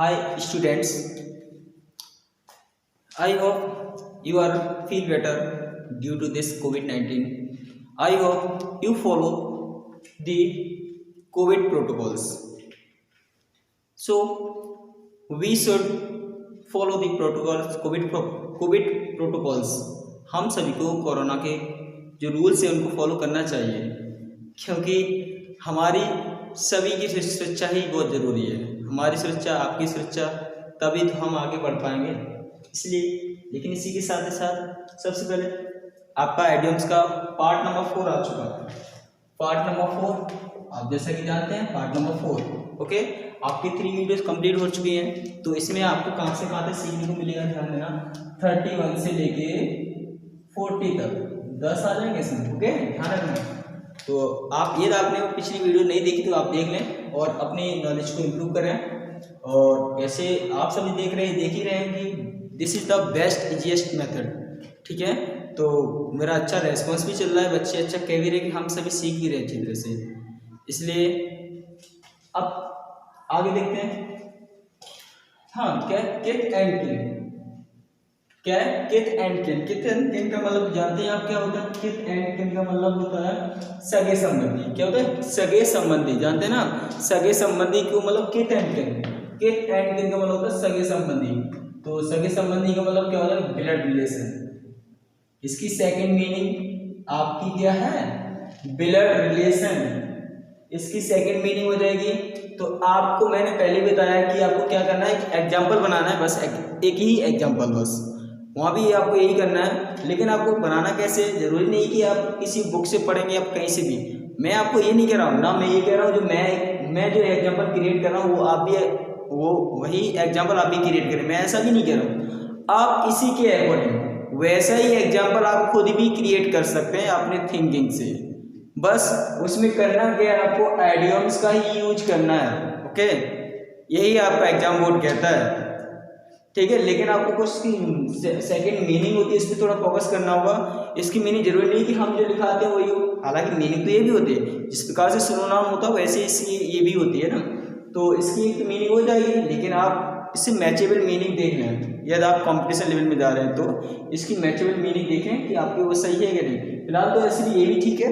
Hi students, I hope you are feel better due to this COVID-19. I hope you follow the COVID protocols. So we should follow the protocols, COVID protocols. हम सभी को corona के जो rules हैं उनको follow करना चाहिए, क्योंकि हमारी सभी की सुरक्षा ही बहुत ज़रूरी है। हमारी सुरक्षा, आपकी सुरक्षा, तभी तो हम आगे बढ़ पाएंगे। इसलिए लेकिन इसी के साथ ही साथ सबसे पहले आपका आइडियम्स का पार्ट नंबर 4 आ चुका है। पार्ट नंबर 4 आप जैसा कि जानते हैं, पार्ट नंबर 4 ओके। आपकी 3 वीडियोस कंप्लीट हो चुकी हैं, तो इसमें आपको कहाँ से कहाँ तक सीखने को मिलेगा, ध्यान देना। 31 से लेके 40 तक 10 आ जाएंगे इसमें, ओके, ध्यान रखना। तो आप ये आपने पिछली वीडियो नहीं देखी तो आप देख लें और अपनी नॉलेज को इम्प्रूव करें। और ऐसे आप सभी देख ही रहे हैं कि this is the best easiest method, ठीक है। तो मेरा अच्छा रेस्पॉन्स भी चल रहा है, बच्चे अच्छा कह भी रहे कि हम सभी सीख भी रहे अच्छी तरह से। इसलिए अब आगे देखते हैं। हाँ, क्या किथ एंड किन, क्या है किथ एंड किन। किथ एंड किन का मतलब जानते हैं आप क्या होता है? किथ एंड किन का मतलब होता है सगे संबंधी। क्या होता है? सगे संबंधी, जानते हैं ना। सगे संबंधी को मतलब किथ एंड किन। किथ एंड किन का मतलब होता है सगे संबंधी। तो सगे संबंधी का मतलब क्या होता है? Blood relation. इसकी सेकंड मीनिंग आपकी क्या है? Blood relation. इसकी सेकंड मीनिंग हो जाएगी। तो आपको मैंने पहले बताया कि आपको क्या करना है, एक एग्जाम्पल बनाना है, बस एक ही एग्जाम्पल, बस वहाँ भी आपको यही करना है। लेकिन आपको बनाना कैसे, जरूरी नहीं कि आप किसी बुक से पढ़ेंगे, आप कहीं से भी। मैं आपको ये नहीं कह रहा हूँ ना, मैं ये कह रहा हूँ जो मैं जो एग्जाम्पल क्रिएट कर रहा हूँ वो आप भी वही एग्जाम्पल आप भी क्रिएट करें। मैं ऐसा भी नहीं कह रहा हूँ, आप इसी के अकॉर्डिंग वैसा ही एग्जाम्पल आप खुद भी क्रिएट कर सकते हैं अपने थिंकिंग से। बस उसमें करना क्या है, आपको आइडियम्स का ही यूज करना है, ओके। यही आपका एग्जाम बोर्ड कहता है, ठीक है। लेकिन आपको कुछ सेकंड मीनिंग होती है, इस पर थोड़ा फोकस करना होगा। इसकी मीनिंग जरूरी नहीं कि हम जो लिखाते हैं वही हो, हालांकि मीनिंग तो ये भी होती है, जिस प्रकार से सिनोनिम होता है वैसे इसकी ये भी होती है ना। तो इसकी एक मीनिंग हो जाएगी, लेकिन आप इससे मैचेबल मीनिंग देख लें। यदि आप कॉम्पिटिशन लेवल में जा रहे हैं तो इसकी मैचेबल मीनिंग देखें कि आपकी वो सही है कि नहीं। फिलहाल तो इसलिए ये भी ठीक है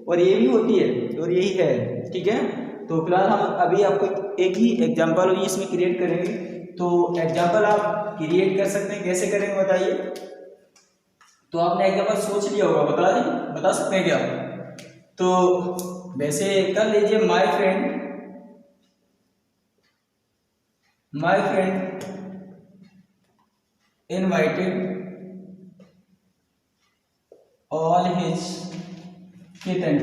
और ये भी होती है और यही है, ठीक है। तो फिलहाल हम अभी आपको एक ही एग्जाम्पल इसमें क्रिएट करेंगे। तो एग्जाम्पल आप क्रिएट कर सकते हैं, कैसे करेंगे बताइए। तो आपने एग्जाम्पल सोच लिया होगा, बता सकते हैं क्या? तो वैसे कर लीजिए। My friend invited all his किथ एंड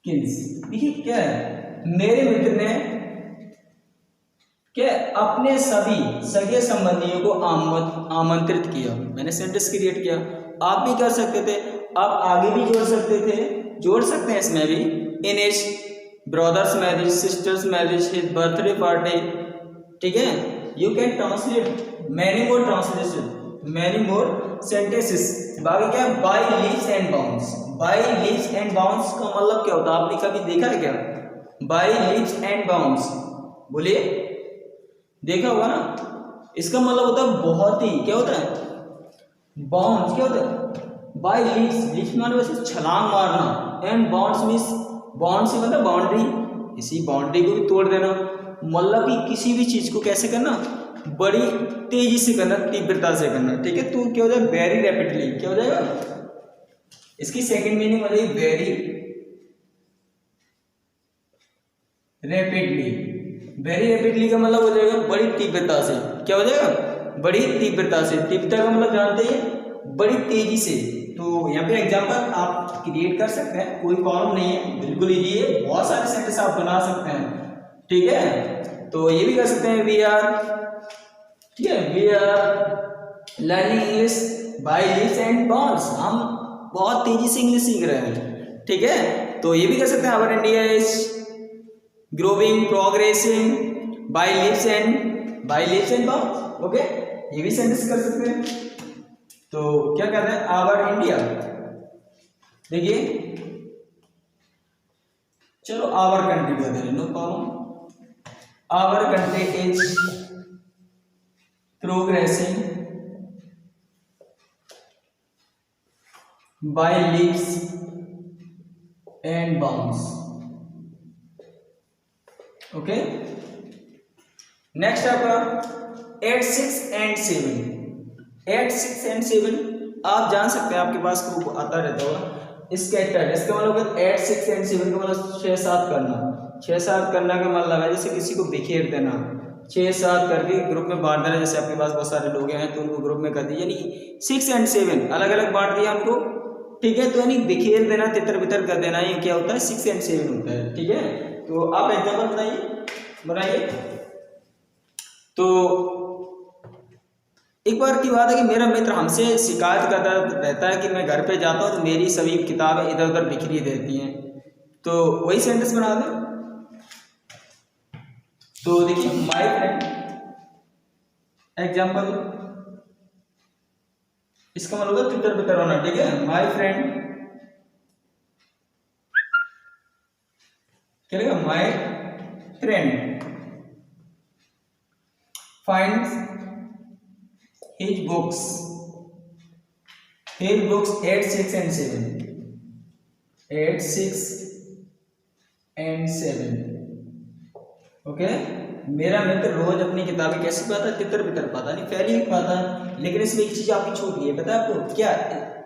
किन्स। देखिए क्या है, मेरे मित्र ने क्या अपने सभी सगे संबंधियों को आमंत्रित किया। मैंने सेंटेंस क्रिएट किया, आप भी कर सकते थे, आप आगे भी जोड़ सकते हैं इसमें भी। In his brothers marriage, sisters marriage, his birthday party, ठीक है। You can translate many more sentences. बाकी क्या है, bye leaps and bounds. Bye leaps and bounds का मतलब क्या होता है, आपने कभी देखा है क्या? बाय लीव्स एंड बाउंड्स, बोलिए, देखा होगा ना। इसका मतलब होता है बहुत ही, क्या होता है? बाउंड्स क्या होता है? बाय लीव्स माने वैसे छलांग मारना, एंड बाउंड्स मींस बाउंड से मतलब बाउंड्री, इसी बाउंड्री को भी तोड़ देना। मतलब कि किसी भी चीज को कैसे करना, बड़ी तेजी से करना, तीव्रता से करना, ठीक है। तो क्या हो जाएगा, वेरी रैपिडली। क्या हो जाएगा, इसकी सेकंड मीनिंग हो जाएगी वेरी रैपिडली। वेरी रैपिडली का मतलब हो जाएगा बड़ी तीव्रता से। क्या हो जाएगा, बड़ी तीव्रता से। तीव्रता का मतलब जानते हैं, बड़ी तेजी से। तो यहाँ पे एग्जांपल आप क्रिएट कर सकते हैं, कोई प्रॉब्लम नहीं है, बिल्कुल इजी है। बहुत सारे सेंटेंस आप बना सकते हैं, ठीक है। तो ये भी कर सकते हैं, we are learning English by leaps and bounds. हम बहुत तेजी से इंग्लिश सीख रहे हैं, ठीक है। तो ये भी कर सकते हैं, our India is growing progressing by leaps and bounds, okay. ये भी सेंटेंस कर सकते हैं। तो क्या कर रहे हैं, आवर इंडिया, देखिए चलो आवर कंट्री का दे, no problem. Our country is progressing by leaps and bounds. Okay, next आपका 8, 6 and 7। 8, 6 and 7 आप जान सकते हैं, आपके पास ग्रुप आता रहता होगा स्कैटर्ड। इसका मतलब 8, 6 and 7 का मतलब 6, 7 करना। 6, 7 करना का मतलब है जैसे किसी को बिखेर देना, 6, 7 करके ग्रुप में बांट देना। जैसे आपके पास बहुत सारे लोग हैं तो उनको ग्रुप में कर दिया, यानी 6 and 7 अलग अलग बांट दिया उनको, ठीक है। तो यानी बिखेर देना, तितर बितर कर देना, ये क्या होता है? 6 and 7 होता है, ठीक है। तो आप एग्जाम्पल बनाइए। तो एक बार की बात है कि मेरा मित्र हमसे शिकायत करता रहता है कि मैं घर पे जाता हूँ तो मेरी सभी किताबें इधर उधर बिखरी रहती हैं। तो वही सेंटेंस बना दें। तो देखिए, माय फ्रेंड, एग्जाम्पल, इसका मतलब होगा तितर बितर होना, ठीक है। माय फ्रेंड, क्या लिखा? My friend finds his books at 6 and 7, at 6 and 7। Okay, मेरा मित्र रोज अपनी किताबें कैसे पाता? तितर बितर पाता, नहीं फैली हुई पाता। लेकिन इसमें एक चीज आपकी छूट गई है, पता है आपको क्या?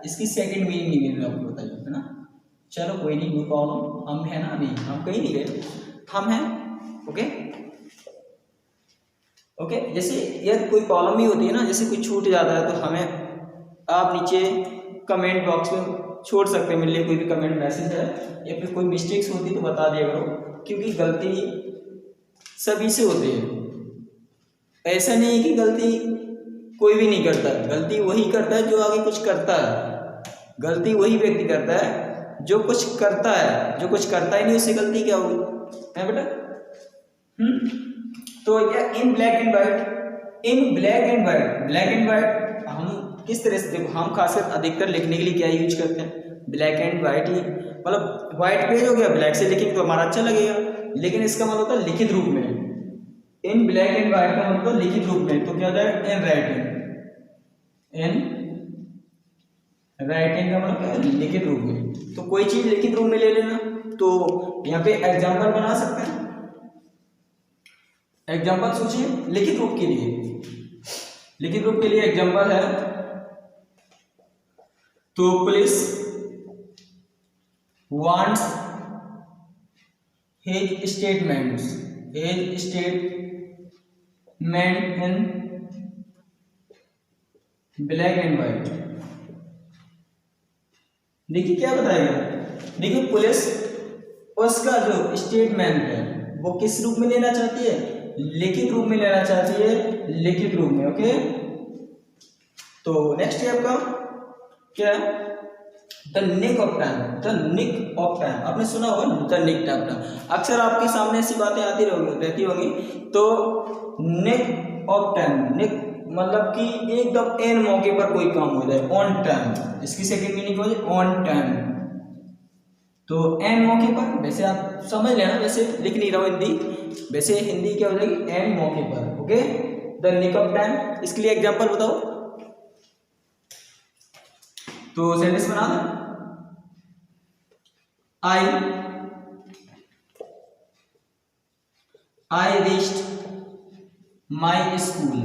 इसकी सेकंड मीनिंग नहीं मिल रहा, आपको बताइए, है ना। चलो कोई नहीं, नो प्रॉब्लम, हम है ना, अभी हम कहीं नहीं गए, हम हैं। ओके ओके, जैसे यार कोई प्रॉब्लम ही होती है ना, जैसे कोई छूट जाता है तो हमें आप नीचे कमेंट बॉक्स में छोड़ सकते हैं, मेरे लिए कोई भी कमेंट मैसेज है, या फिर कोई मिस्टेक्स होती है तो बता दिया करो, क्योंकि गलती सभी से होती है। ऐसा नहीं है कि गलती कोई भी नहीं करता, गलती वही करता है जो आगे कुछ करता है। गलती वही व्यक्ति करता है जो कुछ करता है, जो कुछ करता ही नहीं उससे गलती क्या होगी, है बेटा? तो यह in black and white, in black and white, black and white हम किस तरह से, देखो हम खासकर अधिकतर लिखने के लिए क्या यूज करते हैं? ब्लैक एंड व्हाइट ही, मतलब व्हाइट पेज हो गया, ब्लैक से लिखेंगे तो हमारा अच्छा लगेगा, लेकिन इसका मतलब होता है लिखित रूप में। इन ब्लैक एंड व्हाइट का मतलब लिखित रूप में, तो क्या हो जाएगा? इन राइटिंग, इन राइटिंग का मतलब क्या है? लिखित रूप में। तो कोई चीज लिखित रूप में ले लेना। तो यहाँ पे एग्जाम्पल बना सकते हैं, एग्जाम्पल सोचिए लिखित रूप के लिए। लिखित रूप के लिए एग्जाम्पल है, तो police wants his statements in black and white. देखिए क्या बताएगा, देखिए पुलिस उसका जो स्टेटमेंट है वो किस रूप में लेना चाहती है? लिखित रूप में लेना चाहती है, लिखित रूप में। ओके, तो नेक्स्ट है आपका क्या है? The nick of time, the nick of time, आपने सुना होगा द निक ऑफ टाइम। अक्सर आपके सामने ऐसी बातें आती रहती होंगी। तो निक ऑफ टाइम, निक मतलब कि एकदम एन मौके पर कोई काम हो जाए, ऑन टाइम, इसकी सेकंड मीनिंग हो जाए ऑन टाइम। तो एन मौके पर, वैसे आप समझ लेना, वैसे लिख नहीं रहा हूं हिंदी, वैसे हिंदी क्या हो जाएगी? एन मौके पर। Okay, the nick of time, इसके लिए एग्जांपल बताओ। तो सेंटेंस बना दो। I reached my school,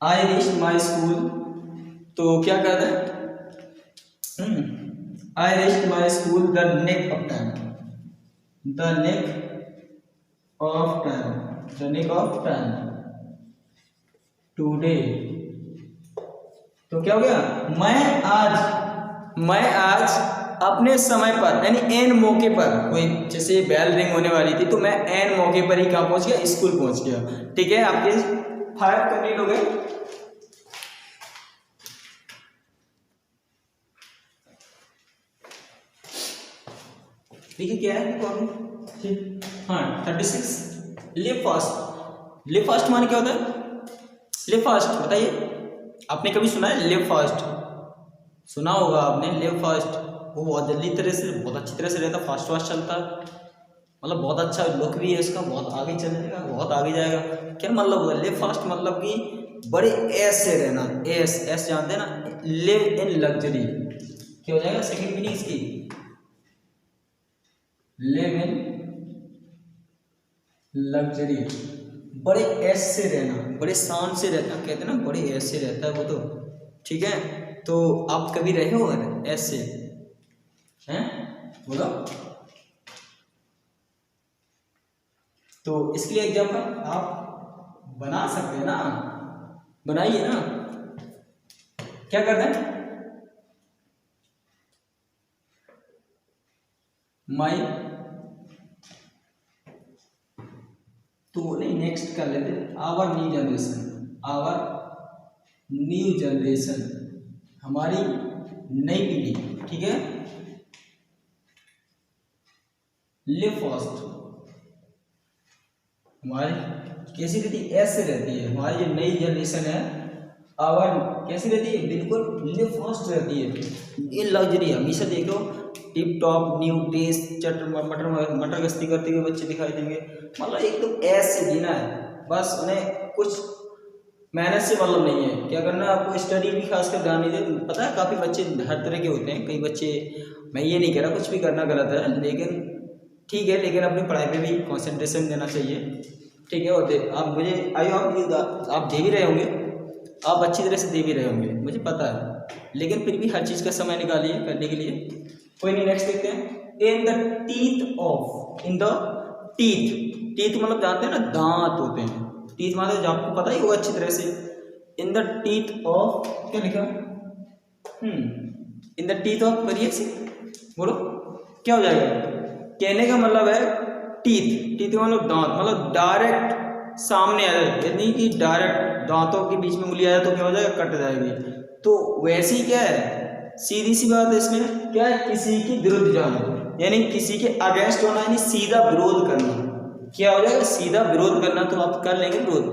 I reached my school, तो क्या कहता है? I reached my school the nick of time, the nick of time, the nick of time today। तो क्या हो गया? मैं आज अपने समय पर, यानी एन मौके पर, कोई जैसे बेल रिंग होने वाली थी तो मैं एन मौके पर ही कहाँ पहुंच गया? स्कूल पहुंच गया। ठीक है, आपके 5 कंप्लीट हो गए। देखिए क्या है ठीक, हाँ 36। लिव फास्ट, लिव फास्ट माने क्या होता है? लिव फास्ट बताइए, आपने कभी सुना है लिव फास्ट? सुना होगा आपने लिव फास्ट। वो बहुत जल्दी तरह से बहुत अच्छी तरह से रहता, फास्ट फास्ट चलता, मतलब बहुत अच्छा लुक भी है इसका, बहुत आगे चलेगा, बहुत आगे जाएगा। क्या मतलब होगा लिव फास्ट, मतलब कि बड़े ऐस से रहना, एस एस जानते हैं ना, लिव इन लग्जरी, क्या हो जाएगा सेकंड मीनिंग इसकी, लिव इन लग्जरी, बड़े ऐश से रहना, बड़े शान से रहना, कहते हैं ना बड़े ऐश से रहता है वो तो, ठीक है। तो आप कभी रहे हो ऐसे हैं, बोलो। तो इसके लिए एग्जाम्पल आप बना सकते हैं ना, बनाइए ना, क्या करते हैं, माई, तो नहीं नेक्स्ट कर लेते, our new generation, our new generation, हमारी नई पीढ़ी, ठीक है। लिव फास्ट, हमारी कैसी रहती है, ऐसे रहती है, हमारी जो नई जनरेशन है आवर कैसी रहती है, बिल्कुल लिव फास्ट रहती है, ये लग्जरी, हमेशा देख लो टिप टॉप न्यू टेस्ट चटर मटर मटर गश्ती करते हुए बच्चे दिखाई देंगे, मतलब एकदम ऐसे जीना है, बस उन्हें कुछ मेहनत से मतलब नहीं है, क्या करना आपको, स्टडी भी खासकर ध्यान नहीं दे, पता है काफ़ी बच्चे हर तरह के होते हैं, कई बच्चे, मैं ये नहीं कह रहा कुछ भी करना गलत है, लेकिन ठीक है, लेकिन अपनी पढ़ाई पे भी कंसंट्रेशन देना चाहिए, ठीक है। और आप मुझे आई होप आप दे भी रहे होंगे, आप अच्छी तरह से दे भी रहे होंगे, मुझे पता है, लेकिन फिर भी हर चीज़ का समय निकालिए करने के लिए। कोई नहीं, नेक्स्ट देखते हैं, इन the teeth of, in the teeth, teeth मतलब जानते हैं ना दांत होते हैं, टीथ मतलब आपको पता ही होगा अच्छी तरह से, इन द टीथ ऑफ, क्या लिखा, इन द टीथ ऑफ, करिए से बोलो क्या हो जाएगा, कहने का मतलब है टीथ, टीथ मतलब दांत, मतलब डायरेक्ट सामने आ जाए, यानी कि डायरेक्ट दांतों के बीच में उंगली आ जाए तो क्या हो जाएगा, कट जाएगी। तो वैसे ही क्या है, सीधी सी बात है इसमें, क्या है, किसी की विरुद्ध जाना, यानी किसी के अगेंस्ट होना, यानी सीधा विरोध करना, क्या हो जाएगा, सीधा विरोध करना, तो आप कर लेंगे विरोध,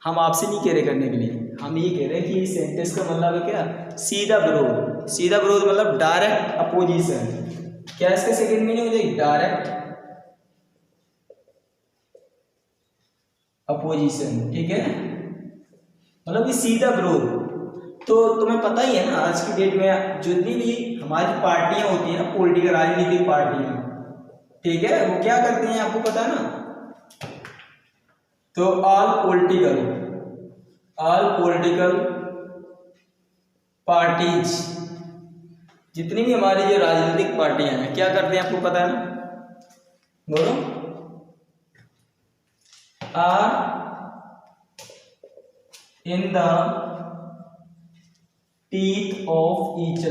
हम आपसे नहीं कह रहे करने के लिए, हम ये कह रहे हैं कि इस सेंटेंस का मतलब है क्या, सीधा विरोध, सीधा विरोध मतलब डायरेक्ट अपोजिशन, क्या इसका सेकंड मीनिंग हो जाएगी, डायरेक्ट अपोजिशन, ठीक है, मतलब कि सीधा विरोध। तो तुम्हें पता ही है ना आज की डेट में जितनी भी हमारी पार्टियां होती है ना, पॉलिटिकल राजनीतिक पार्टियां, ठीक है, वो क्या करती हैं आपको पता है ना, तो ऑल पॉलिटिकल पार्टीज, जितनी भी हमारी जो राजनीतिक पार्टियां हैं क्या करते हैं आपको पता है ना, बोलो, are in the teeth of each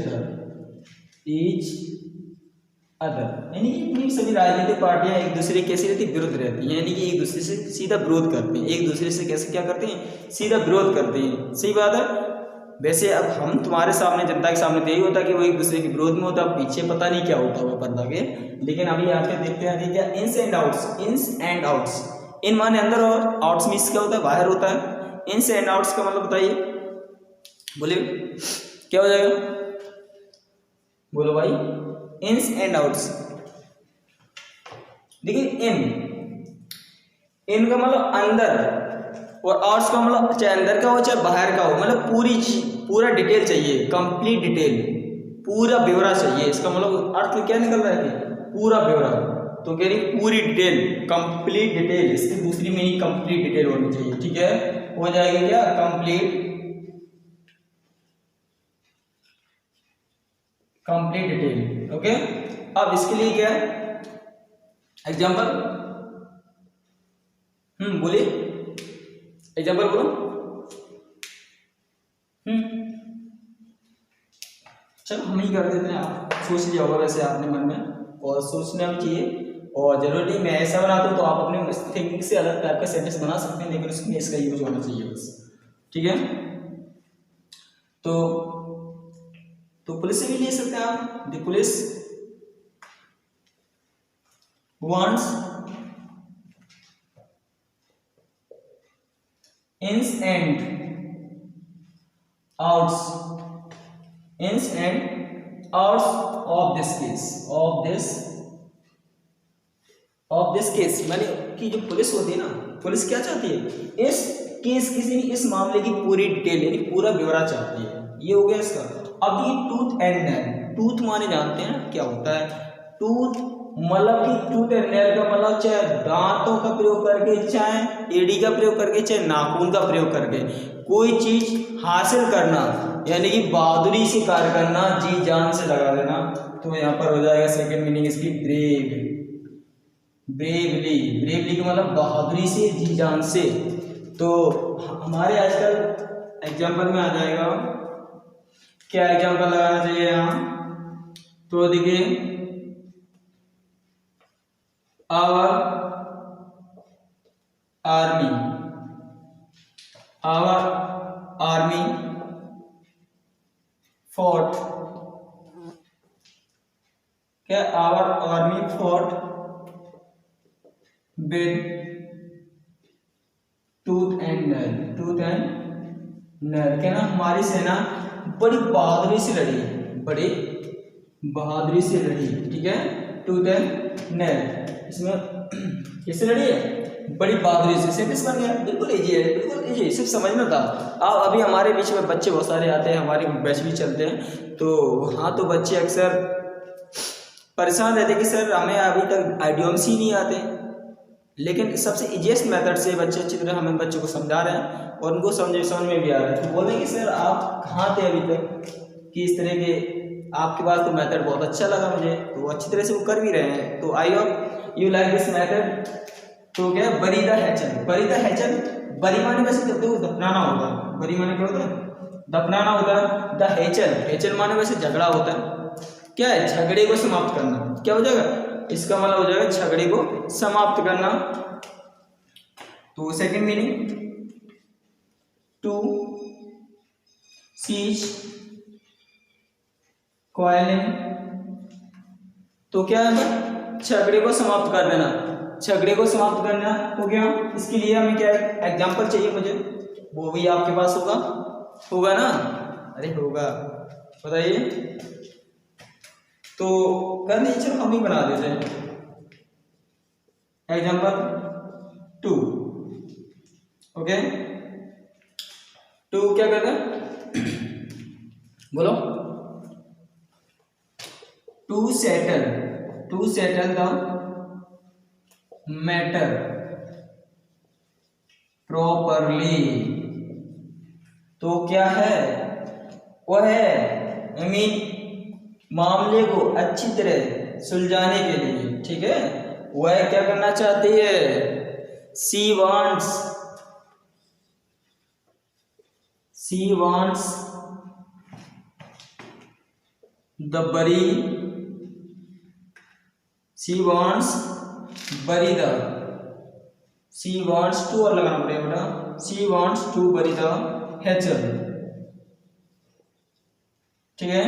other, यानी कि इतनी सभी राजनीतिक पार्टियां एक दूसरे कैसी रहती, विरुद्ध रहती हैं, यानी कि एक दूसरे से सीधा विरोध करते हैं, एक दूसरे से कैसे क्या करते हैं, सीधा विरोध करते हैं, सही बात है। वैसे अब हम तुम्हारे सामने जनता के सामने तो यही होता कि वो एक दूसरे के विरोध में होता, पीछे पता नहीं क्या होता हुआ पर्दा के, लेकिन अभी यहाँ पे देखते हैं क्या, इन्स एंड आउट्स, इन माने अंदर और आउट्स मीन्स क्या होता है, बाहर होता है, इन्स एंड आउट्स का मतलब बताइए, बोलिए क्या हो जाएगा, बोलो भाई, इन्स एंड आउट्स, देखिए इन का मतलब अंदर, और आउट्स का मतलब चाहे अंदर का हो चाहे बाहर का हो, मतलब पूरा डिटेल चाहिए, कंप्लीट डिटेल, पूरा ब्यौरा चाहिए, इसका मतलब अर्थ क्या निकल रहा है कि पूरा ब्यौरा, तो कह रही पूरी डिटेल, कंप्लीट डिटेल, इसकी दूसरी मीनिंग कंप्लीट डिटेल होनी चाहिए, ठीक है, हो जाएगा क्या, कंप्लीट डिटेल, ओके। अब इसके लिए क्या है एग्जाम्पल, बोलिए एग्जाम्पल बोलो, चलो हम ही कर देते हैं, आप सोच लिया होगा वैसे आपने मन में, और सोचना भी चाहिए, और जरूरी नहीं मैं ऐसा बनाता हूँ तो आप अपने थिंकिंग से अलग टाइप का सेंटेंस बना सकते हैं, लेकिन उसमें इसका यूज होना चाहिए बस, ठीक है। तो पुलिस से भी ले सकते हैं आप, the police wants ins and outs, ins and hours of this case मैंने कि जो पुलिस होती है ना, पुलिस क्या चाहती है, इस केस किसी ने इस मामले की पूरी डिटेल यानी पूरा ब्यौरा चाहती है। ये हो गया इसका। अब ये टूथ एंड नेल, टूथ माने जानते हैं क्या होता है, टूथ मतलब कि टूथ एंड नेल का मतलब चाहे दांतों का प्रयोग करके, चाहे एड़ी का प्रयोग करके, चाहे नाखून का प्रयोग करके कोई चीज हासिल करना यानी कि बहादुरी से कार्य करना, जी जान से लगा देना। तो यहाँ पर हो जाएगा सेकंड मीनिंग इसकी ब्रेवली का मतलब बहादुरी से, जी जान से। तो हमारे आजकल एग्जाम्पल में आ जाएगा, क्या एग्जाम्पल लगाना चाहिए यहाँ, तो देखिए आवर आर्मी fought, क्या our army fought with tooth and nail, क्या ना हमारी सेना बड़ी बहादुरी से लड़ी, ठीक है, टूथ एंड नेल, इसमें किससे लड़ी है, बड़ी बहादुरी से। सेंटेंस बन गया, बिल्कुल इजी है, बिल्कुल इजी, सिर्फ समझना था। अब अभी हमारे बीच में बच्चे बहुत सारे आते हैं, हमारे बैच भी चलते हैं, तो हाँ, तो बच्चे अक्सर परेशान रहते कि सर हमें अभी तक आइडियम्स ही नहीं आते, लेकिन सबसे इजीएस्ट मेथड से बच्चे अच्छी तरह हम बच्चों को समझा रहे हैं और उनको समझ में भी आ रहा है। तो बोल रहे कि सर आप कहाँ थे अभी तक, कि इस तरह के आपके पास तो मेथड बहुत अच्छा लगा मुझे, तो अच्छी तरह से वो कर भी रहे हैं। तो I hope you like this method. तो क्या बरी द हैचल, बरी माने वैसे देखो दफनाना होता है, बरी माने क्या होता है, दफनाना होता है। द हैचल माने वैसे झगड़ा होता है, क्या है, झगड़े को समाप्त करना, क्या हो जाएगा, इसका मतलब हो जाएगा झगड़े को समाप्त करना। तो second meaning to cease quarrelling, तो क्या है, झगड़े को समाप्त कर देना, झगड़े को समाप्त करना हो गया। इसके लिए हमें क्या एग्जाम्पल चाहिए मुझे, वो भी आपके पास होगा ना, अरे होगा, बताइए। तो कर लीजिए, चलो हम ही बना देते हैं एग्जाम्पल 2, ओके। 2 क्या करना है, बोलो, to settle the matter properly, तो क्या है, वो है आई मीन मामले को अच्छी तरह सुलझाने के लिए, ठीक है, वह क्या करना चाहती है, she wants the bury, she wants to और लगाना पड़ेगा बेटा, she wants to bury the hatchel, ठीक है,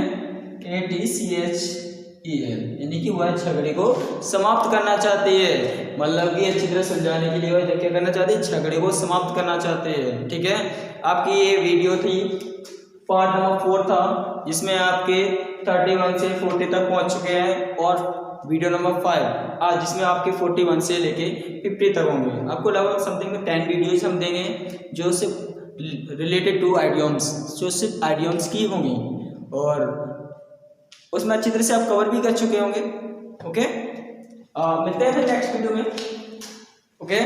ATCHEL, यानी कि वह झगड़े को समाप्त करना चाहती है, मतलब कि अच्छी तरह सुलझाने के लिए वह क्या करना चाहती है, झगड़े को समाप्त करना चाहते हैं, ठीक है। आपकी ये वीडियो थी, पार्ट नंबर 4 था, जिसमें आपके 31 से 40 तक पहुंच चुके हैं, और वीडियो नंबर 5 आज जिसमें आपके 41 से लेके 50 तक होंगे। आपको लगभग समथिंग में 10 वीडियोज हम देंगे जो सिर्फ रिलेटेड टू आइडियम्स, जो सिर्फ आइडियम्स की होंगी, और उसमें अच्छी तरह से आप कवर भी कर चुके होंगे, ओके। मिलते हैं फिर नेक्स्ट वीडियो में, ओके।